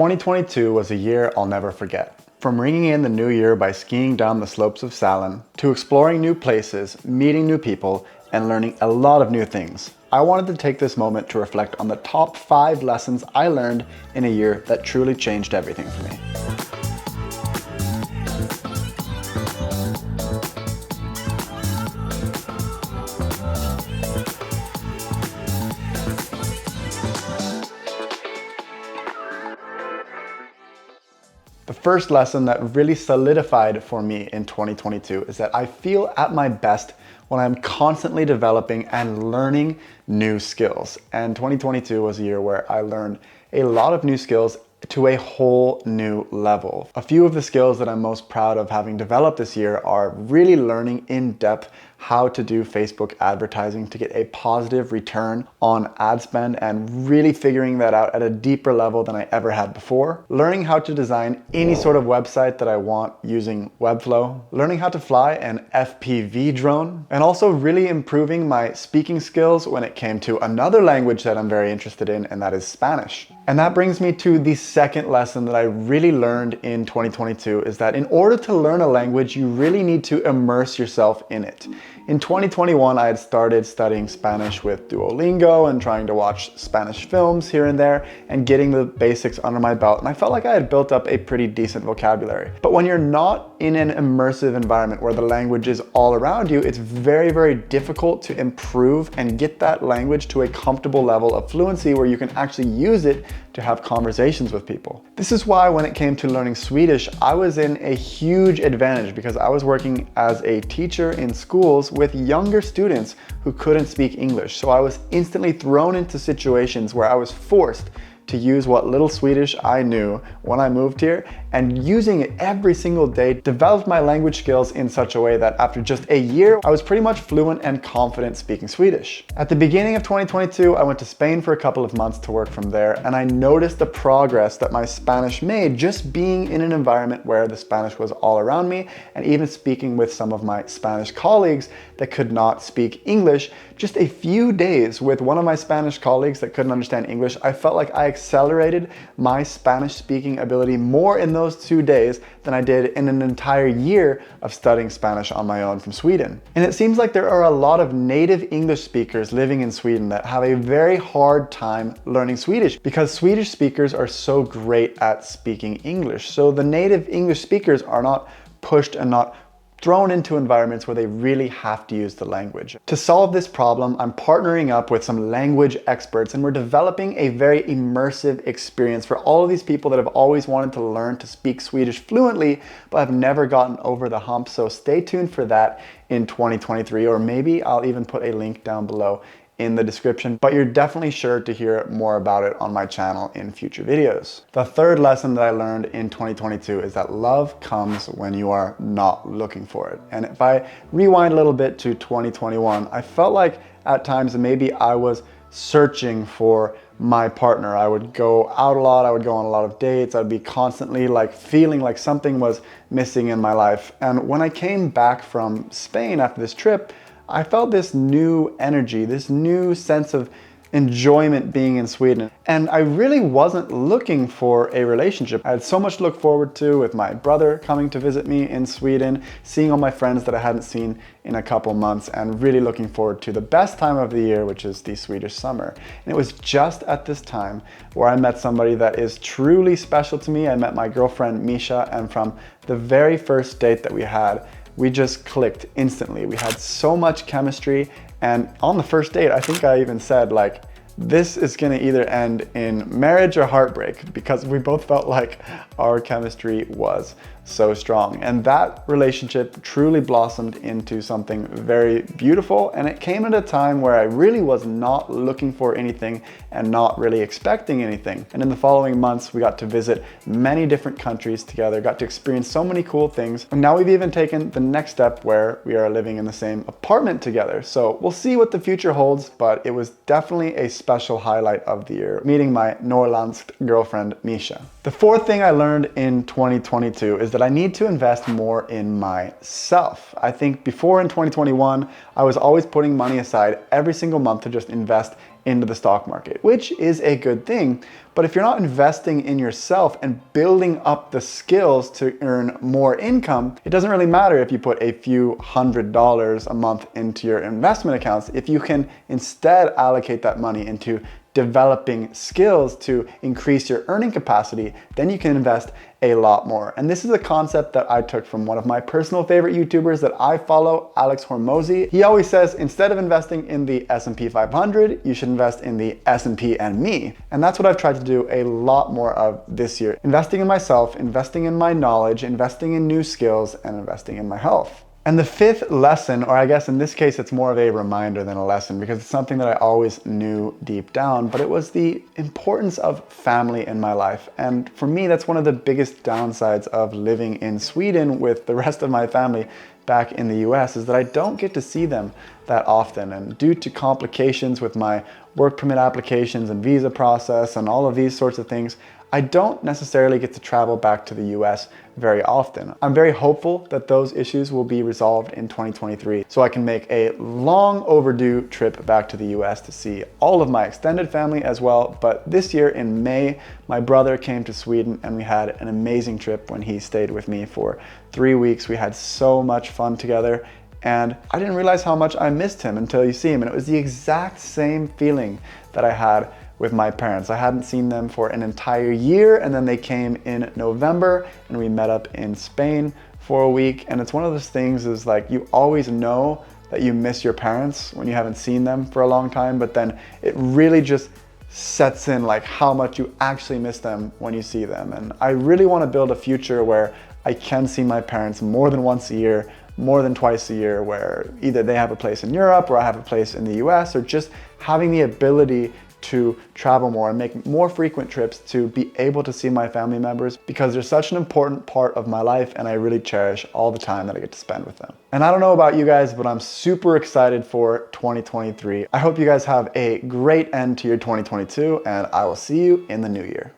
2022 was a year I'll never forget. From ringing in the new year by skiing down the slopes of Salin, to exploring new places, meeting new people, and learning a lot of new things, I wanted to take this moment to reflect on the top 5 lessons I learned in a year that truly changed everything for me. The first lesson that really solidified for me in 2022 is that I feel at my best when I'm constantly developing and learning new skills. And 2022 was a year where I learned a lot of new skills to a whole new level. A few of the skills that I'm most proud of having developed this year are really learning in depth how to do Facebook advertising to get a positive return on ad spend and really figuring that out at a deeper level than I ever had before. Learning how to design any sort of website that I want using Webflow. Learning how to fly an FPV drone, and also really improving my speaking skills when it came to another language that I'm very interested in, and that is Spanish. And that brings me to the second lesson that I really learned in 2022 is that in order to learn a language, you really need to immerse yourself in it. In 2021, I had started studying Spanish with Duolingo and trying to watch Spanish films here and there and getting the basics under my belt. And I felt like I had built up a pretty decent vocabulary. But when you're not in an immersive environment where the language is all around you, it's very, very difficult to improve and get that language to a comfortable level of fluency where you can actually use it to have conversations with people. This is why when it came to learning Swedish, I was in a huge advantage because I was working as a teacher in schools with younger students who couldn't speak English. So I was instantly thrown into situations where I was forced to use what little Swedish I knew when I moved here, and using it every single day developed my language skills in such a way that after just a year, I was pretty much fluent and confident speaking Swedish. At the beginning of 2022, I went to Spain for a couple of months to work from there, and I noticed the progress that my Spanish made just being in an environment where the Spanish was all around me, and even speaking with some of my Spanish colleagues that could not speak English. Just a few days with one of my Spanish colleagues that couldn't understand English, I felt like I accelerated my Spanish speaking ability more in those 2 days than I did in an entire year of studying Spanish on my own from Sweden. And it seems like there are a lot of native English speakers living in Sweden that have a very hard time learning Swedish because Swedish speakers are so great at speaking English. So the native English speakers are not pushed and not thrown into environments where they really have to use the language. To solve this problem, I'm partnering up with some language experts, and we're developing a very immersive experience for all of these people that have always wanted to learn to speak Swedish fluently, but have never gotten over the hump. So stay tuned for that in 2023, or maybe I'll even put a link down below in the description, but you're definitely sure to hear more about it on my channel in future videos. The third lesson that I learned in 2022 is that love comes when you are not looking for it. And if I rewind a little bit to 2021, I felt like at times maybe I was searching for my partner. I would go out a lot, I would go on a lot of dates, I'd be constantly like feeling like something was missing in my life. And when I came back from Spain after this trip, I felt this new energy, this new sense of enjoyment being in Sweden. And I really wasn't looking for a relationship. I had so much to look forward to with my brother coming to visit me in Sweden, seeing all my friends that I hadn't seen in a couple months, and really looking forward to the best time of the year, which is the Swedish summer. And it was just at this time where I met somebody that is truly special to me. I met my girlfriend, Misha, and from the very first date that we had, we just clicked instantly. We had so much chemistry, and on the first date, I think I even said like, this is gonna either end in marriage or heartbreak, because we both felt like our chemistry was so strong. And that relationship truly blossomed into something very beautiful. And it came at a time where I really was not looking for anything and not really expecting anything. And in the following months, we got to visit many different countries together, got to experience so many cool things. And now we've even taken the next step where we are living in the same apartment together. So we'll see what the future holds, but it was definitely a special highlight of the year, meeting my Norrlandsk girlfriend, Misha. The fourth thing I learned in 2022 is is that I need to invest more in myself. I think before in 2021, I was always putting money aside every single month to just invest into the stock market, which is a good thing. But if you're not investing in yourself and building up the skills to earn more income, it doesn't really matter if you put a few $100s a month into your investment accounts. If you can instead allocate that money into developing skills to increase your earning capacity, then you can invest a lot more. And this is a concept that I took from one of my personal favorite YouTubers that I follow, Alex Hormozi. He always says, instead of investing in the S&P 500, you should invest in the S&P and me. And that's what I've tried to do a lot more of this year. Investing in myself, investing in my knowledge, investing in new skills, and investing in my health. And the fifth lesson, or I guess in this case, it's more of a reminder than a lesson because it's something that I always knew deep down, but it was the importance of family in my life. And for me, that's one of the biggest downsides of living in Sweden with the rest of my family back in the US is that I don't get to see them that often. And due to complications with my work permit applications and visa process and all of these sorts of things, I don't necessarily get to travel back to the US very often. I'm very hopeful that those issues will be resolved in 2023 so I can make a long overdue trip back to the US to see all of my extended family as well. But this year in May, my brother came to Sweden and we had an amazing trip when he stayed with me for 3 weeks. We had so much fun together and I didn't realize how much I missed him until you see him. And it was the exact same feeling that I had with my parents. I hadn't seen them for an entire year and then they came in November and we met up in Spain for a week. And it's one of those things is like you always know that you miss your parents when you haven't seen them for a long time, but then it really just sets in like how much you actually miss them when you see them. And I really want to build a future where I can see my parents more than once a year, more than twice a year, where either they have a place in Europe or I have a place in the US, or just having the ability to travel more and make more frequent trips to be able to see my family members because they're such an important part of my life and I really cherish all the time that I get to spend with them. And I don't know about you guys, but I'm super excited for 2023. I hope you guys have a great end to your 2022 and I will see you in the new year.